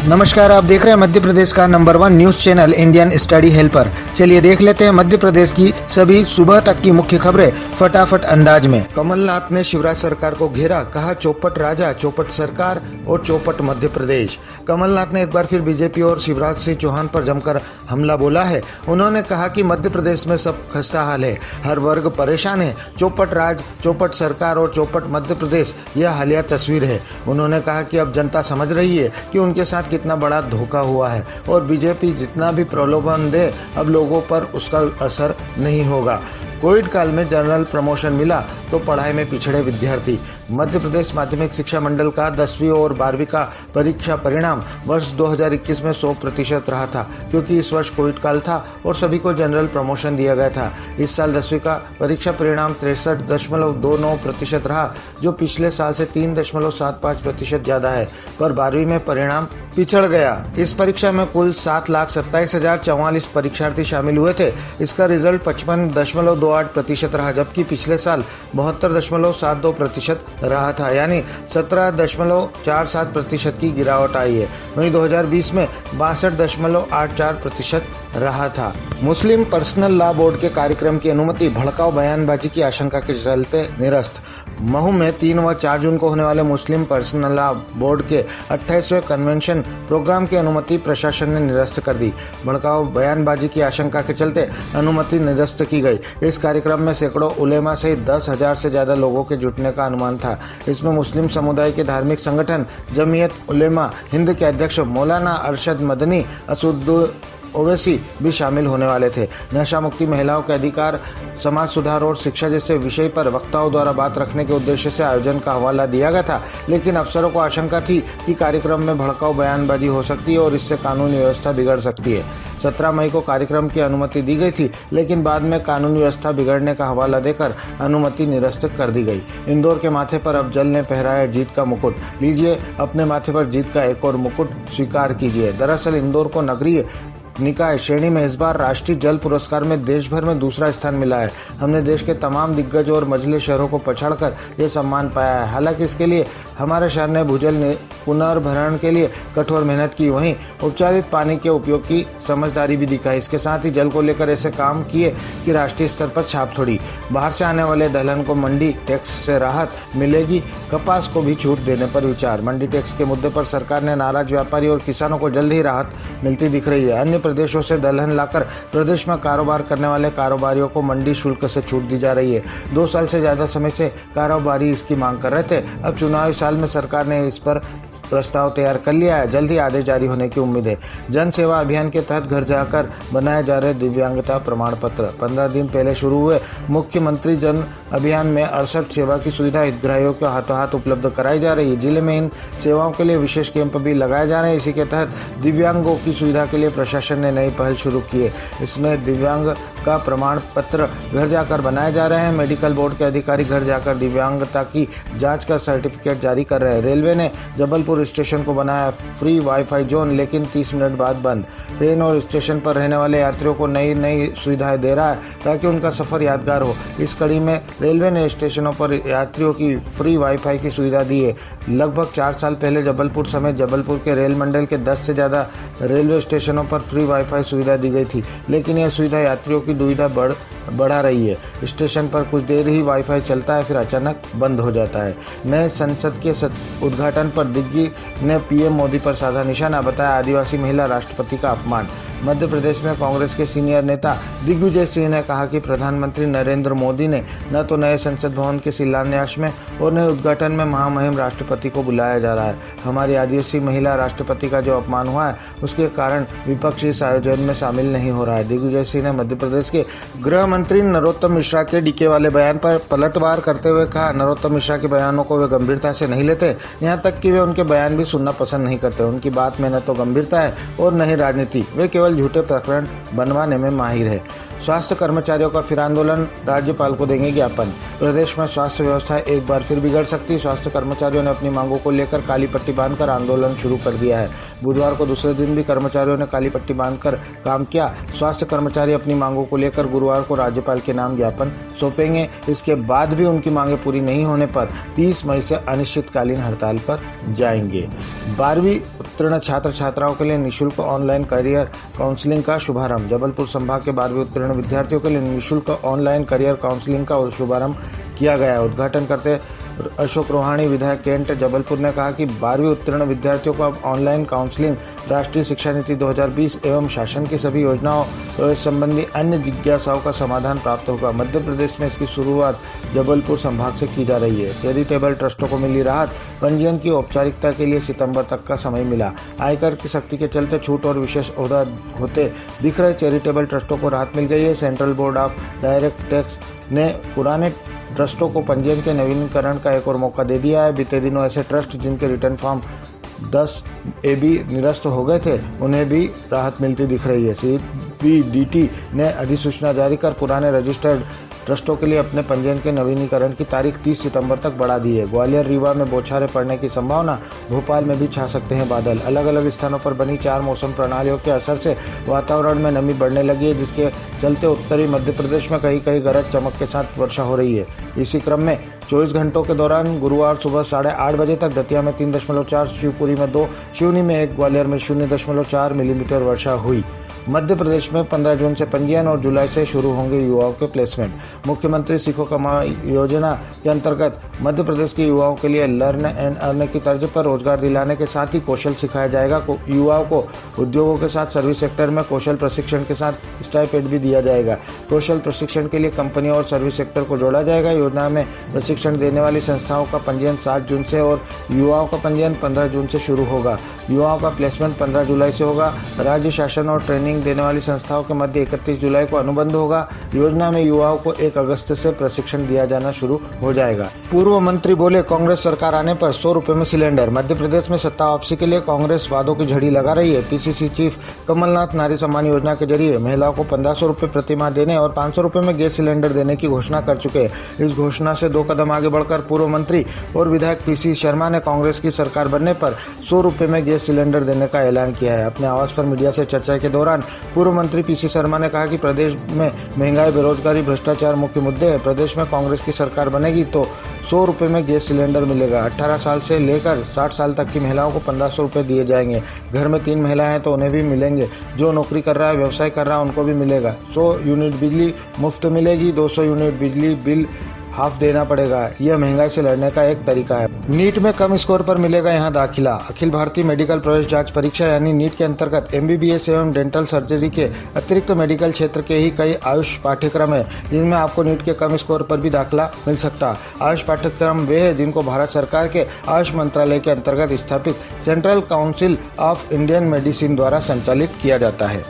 नमस्कार, आप देख रहे हैं मध्य प्रदेश का number 1 news channel Indian study helper. चलिए देख लेते हैं मध्य प्रदेश की सभी सुबह तक की मुख्य खबरें फटाफट अंदाज में। कमलनाथ ने शिवराज सरकार को घेरा, कहा चौपट राजा, चौपट सरकार और चौपट मध्य प्रदेश। कमलनाथ ने एक बार फिर बीजेपी और शिवराज सिंह चौहान पर जमकर हमला बोला है। उन्होंने कहा कि मध्य प्रदेश में सब खस्ता हाल है, हर वर्ग परेशान है। चौपट राज, चौपट सरकार और चौपट मध्य प्रदेश यह हालिया तस्वीर है। उन्होंने कहा कि अब जनता समझ रही है कि उनके साथ कितना बड़ा धोखा हुआ है और बीजेपी जितना भी प्रलोभन दे अब लोगों पर उसका असर नहीं होगा। कोविड काल में जनरल प्रमोशन मिला तो पढ़ाई में पिछड़े विद्यार्थी। मध्य प्रदेश माध्यमिक शिक्षा मंडल का 10वीं और 12वीं का परीक्षा परिणाम वर्ष 2021 में 100% रहा था, क्योंकि इस वर्ष कोविड काल था और सभी को जनरल प्रमोशन दिया गया था। इस साल 10वीं का परीक्षा परिणाम 63.29% रहा, जो पिछले साल से 3.75% ज्यादा है, पर 12वीं में परिणाम पिछड़ गया। इस परीक्षा में कुल 7,27,044 परीक्षार्थी शामिल हुए थे। इसका रिजल्ट 55.28% रहा, जबकि पिछले साल 72.72% रहा था, यानी 17.47% की गिरावट आई है। वहीं 2020 में 62.84% रहा था। मुस्लिम पर्सनल लॉ बोर्ड के कार्यक्रम की अनुमति भड़काऊ बयानबाजी की आशंका के चलते निरस्त। महू में 3 व 4 जून को होने वाले मुस्लिम पर्सनल लॉ बोर्ड के 28वें कन्वेंशन प्रोग्राम की अनुमति प्रशासन ने निरस्त कर दी। भड़काऊ बयानबाजी की आशंका के चलते अनुमति निरस्त की गई। इस कार्यक्रम में सैकड़ों उलेमा सहित 10,000 से ज्यादा लोगों के जुटने का अनुमान था। इसमें मुस्लिम समुदाय के धार्मिक संगठन जमीयत उलेमा हिंद के अध्यक्ष मौलाना अरशद मदनी असुद्दीन ओवैसी भी शामिल होने वाले थे। नशा मुक्ति, महिलाओं के अधिकार, समाज सुधार और शिक्षा जैसे विषय पर वक्ताओं द्वारा बात रखने के उद्देश्य से आयोजन का हवाला दिया गया था, लेकिन अफसरों को आशंका थी कि कार्यक्रम में भड़काऊ बयानबाजी हो सकती है और इससे कानूनी व्यवस्था बिगड़ सकती है। 17 मई को कार्यक्रम की अनुमति दी गई थी, लेकिन बाद में कानूनी व्यवस्था बिगड़ने का हवाला देकर अनुमति निरस्त कर दी गई। इंदौर के माथे पर अब जल ने पहराया जीत का मुकुट। लीजिए अपने माथे पर जीत का एक और मुकुट स्वीकार कीजिए। दरअसल इंदौर को नगरीय निकाय श्रेणी में इस बार राष्ट्रीय जल पुरस्कार में देश भर में दूसरा स्थान मिला है। हमने देश के तमाम दिग्गज और मझले शहरों को पछाड़कर यह सम्मान पाया है। हालांकि इसके लिए हमारे शहर ने भूजल पुनर्भरण के लिए कठोर मेहनत की, वहीं उपचारित पानी के उपयोग की समझदारी भी दिखाई। इसके साथ ही जल को लेकर ऐसे काम किए कि राष्ट्रीय स्तर पर छाप छोड़ी। बाहर से आने वाले दलहन को मंडी टैक्स से राहत मिलेगी, कपास को भी छूट देने पर विचार। मंडी टैक्स के मुद्दे पर सरकार ने नाराज व्यापारी और किसानों को जल्द ही राहत मिलती दिख रही है। अन्य प्रदेशों से दलहन लाकर प्रदेश में कारोबार करने वाले कारोबारियों को मंडी शुल्क से छूट दी जा रही है। 2 साल से ज्यादा समय से कारोबारी इसकी मांग कर रहे थे। अब चुनावी साल में सरकार ने इस पर प्रस्ताव तैयार कर लिया है। जल्द ही आदेश जारी होने की उम्मीद है। जन सेवा अभियान के तहत घर जाकर बनाए जा रहे दिव्यांगता प्रमाण पत्र 15 दिन पहले शुरू हुए। मुख्यमंत्री जन अभियान में 68 सेवा की सुविधा हितग्राहियों को हाथों हाथ उपलब्ध कराई जा रही है। जिले में इन सेवाओं के लिए विशेष कैंप भी लगाए जा रहे हैं। इसी के तहत दिव्यांगों की सुविधा के लिए प्रशासन ने नई पहल शुरू की है। इसमें दिव्यांग का प्रमाण पत्र घर जाकर बनाए जा रहे हैं। मेडिकल बोर्ड के अधिकारी घर जाकर दिव्यांगता की जांच का सर्टिफिकेट जारी कर रहे हैं। रेलवे ने जबलपुर स्टेशन को बनाया फ्री वाईफाई जोन, लेकिन 30 मिनट बाद बंद। ट्रेन और स्टेशन पर रहने वाले यात्रियों को नई नई सुविधाएं दे रहा है ताकि उनका सफर यादगार हो। इस कड़ी में रेलवे ने स्टेशनों पर यात्रियों की फ्री वाईफाई की सुविधा दी है। लगभग 4 साल पहले जबलपुर समेत जबलपुर के रेल मंडल के 10 से ज्यादा रेलवे स्टेशनों पर फ्री वाईफाई सुविधा दी गई थी, लेकिन यह सुविधा यात्रियों की दुविधा बढ़ा रही है। स्टेशन पर कुछ देर ही वाईफाई चलता है, फिर अचानक बंद हो जाता है। नए संसद के उद्घाटन पर दिग्गी ने पीएम मोदी पर साधा निशाना, बताया आदिवासी महिला राष्ट्रपति का अपमान। मध्य प्रदेश में कांग्रेस के सीनियर नेता दिग्विजय सिंह ने कहा कि प्रधानमंत्री नरेंद्र मोदी ने न तो नए संसद भवन के शिलान्यास में और नए उद्घाटन में महामहिम राष्ट्रपति को बुलाया जा रहा है। हमारी आदिवासी महिला राष्ट्रपति का जो अपमान हुआ है, उसके कारण विपक्ष इस आयोजन में शामिल नहीं हो रहा है। दिग्विजय सिंह ने मध्य प्रदेश के गृह मंत्री नरोत्तम मिश्रा के डीके वाले बयान पर पलटवार करते हुए कहा, नरोत्तम मिश्रा के बयानों को वे गंभीरता से नहीं लेते, यहाँ तक कि वे उनके बयान भी सुनना पसंद नहीं करते। उनकी बात में न तो गंभीरता है और न ही राजनीति, वे केवल झूठे प्रकरण बनवाने में माहिर है। स्वास्थ्य कर्मचारियों का फिर आंदोलन, राज्यपाल को देंगे ज्ञापन। प्रदेश में स्वास्थ्य व्यवस्था एक बार फिर बिगड़ सकती। स्वास्थ्य कर्मचारियों ने अपनी मांगों को लेकर काली पट्टी बांधकर आंदोलन शुरू कर दिया है। बुधवार को दूसरे दिन भी कर्मचारियों ने काली पट्टी बांधकर काम किया। स्वास्थ्य कर्मचारी अपनी मांगों को लेकर गुरुवार को राज्यपाल के नाम ज्ञापन सौंपेंगे। इसके बाद भी उनकी मांगें पूरी नहीं होने पर 30 मई से अनिश्चितकालीन हड़ताल पर जाएंगे। 12वीं उत्तीर्ण छात्र छात्राओं के लिए निःशुल्क ऑनलाइन करियर काउंसलिंग का शुभारंभ। जबलपुर संभाग के 12वीं उत्तीर्ण विद्यार्थियों के लिए निःशुल्क ऑनलाइन करियर काउंसलिंग का शुभारंभ किया गया। उद्घाटन करते अशोक रोहाणी विधायक कैंट जबलपुर ने कहा कि 12वीं उत्तीर्ण विद्यार्थियों को अब ऑनलाइन काउंसलिंग राष्ट्रीय शिक्षा नीति 2020 एवं शासन की सभी योजनाओं प्रवेश संबंधी अन्य जिज्ञासाओं का समाधान प्राप्त होगा। मध्य प्रदेश में इसकी शुरुआत जबलपुर संभाग से की जा रही है। चैरिटेबल ट्रस्टों को मिली राहत। पंजीयन की औपचारिकता के लिए सितंबर तक का समय मिला। आयकर की सख्ती के चलते छूट और विशेष ओहदा होते दिख रहे चैरिटेबल ट्रस्टों को राहत मिल गई है। Central board of direct tax ने पुराने ट्रस्टों को पंजीयन के नवीनीकरण का एक और मौका दे दिया है। बीते दिनों ऐसे ट्रस्ट जिनके रिटर्न फॉर्म 10AB निरस्त हो गए थे, उन्हें भी राहत मिलती दिख रही है। CBDT ने अधिसूचना जारी कर पुराने रजिस्टर्ड ट्रस्टों के लिए अपने पंजीयन के नवीनीकरण की तारीख 30 सितंबर तक बढ़ा दी है। ग्वालियर रीवा में बौछारें पड़ने की संभावना। भोपाल में भी छा सकते हैं बादल। अलग अलग स्थानों पर बनी 4 मौसम प्रणालियों के असर से वातावरण में नमी बढ़ने लगी है, जिसके चलते उत्तरी मध्य प्रदेश में कहीं कहीं गरज चमक के साथ वर्षा हो रही है। इसी क्रम में 24 घंटों के दौरान गुरुवार सुबह 8:30 बजे तक दतिया में 3.4, शिवपुरी में 2, सिवनी में 1, ग्वालियर में 0.4 मिलीमीटर वर्षा हुई। मध्य प्रदेश में 15 जून से पंजीयन और जुलाई से शुरू होंगे युवाओं के प्लेसमेंट। मुख्यमंत्री सीखो कमाओ योजना के अंतर्गत मध्य प्रदेश के युवाओं के लिए लर्न एंड अर्न की तर्ज पर रोजगार दिलाने के साथ ही कौशल सिखाया जाएगा। युवाओं को उद्योगों के साथ सर्विस सेक्टर में कौशल प्रशिक्षण के साथ स्टाइपेंड भी दिया जाएगा। कौशल प्रशिक्षण के लिए कंपनियों और सर्विस सेक्टर को जोड़ा जाएगा। योजना में प्रशिक्षण देने वाली संस्थाओं का पंजीयन 7 जून से और युवाओं का पंजीयन 15 जून से शुरू होगा। युवाओं का प्लेसमेंट 15 जुलाई से होगा। राज्य शासन और ट्रेनिंग देने वाली संस्थाओं के मध्य 31 जुलाई को अनुबंध होगा। योजना में युवाओं को 1 अगस्त से प्रशिक्षण दिया जाना शुरू हो जाएगा। पूर्व मंत्री बोले, कांग्रेस सरकार आने पर 100 रुपए में सिलेंडर। मध्य प्रदेश में सत्ता वापसी के लिए कांग्रेस वादों की झड़ी लगा रही है। पीसीसी चीफ कमलनाथ नारी सम्मान योजना के जरिए महिलाओं को 1500 रुपए प्रति माह देने और 500 रुपए में गैस सिलेंडर देने की घोषणा कर चुके हैं। इस घोषणा से 2 कदम आगे बढ़कर पूर्व मंत्री और विधायक पीसी शर्मा ने कांग्रेस की सरकार बनने पर 100 रुपए में गैस सिलेंडर देने का ऐलान किया है। अपने आवास पर मीडिया से चर्चा के दौरान पूर्व मंत्री पीसी शर्मा ने कहा कि प्रदेश में महंगाई, बेरोजगारी, भ्रष्टाचार मुख्य मुद्दे हैं। प्रदेश में कांग्रेस की सरकार बनेगी तो 100 रुपए में गैस सिलेंडर मिलेगा। 18 साल से लेकर 60 साल तक की महिलाओं को 1500 रुपए दिए जाएंगे। घर में 3 महिलाएं हैं तो उन्हें भी मिलेंगे। जो नौकरी कर रहा है, व्यवसाय कर रहा है, उनको भी मिलेगा। 100 यूनिट बिजली मुफ्त मिलेगी। 200 यूनिट बिजली बिल हाफ देना पड़ेगा। यह महंगाई से लड़ने का एक तरीका है। नीट में कम स्कोर पर मिलेगा यहां दाखिला। अखिल भारतीय मेडिकल प्रवेश जांच परीक्षा यानी नीट के अंतर्गत MBBS एवं डेंटल सर्जरी के अतिरिक्त मेडिकल क्षेत्र के ही कई आयुष पाठ्यक्रम है, जिनमें आपको नीट के कम स्कोर पर भी दाखिला मिल सकता है। आयुष पाठ्यक्रम वे है जिनको भारत सरकार के आयुष मंत्रालय के अंतर्गत स्थापित central council of Indian medicine द्वारा संचालित किया जाता है।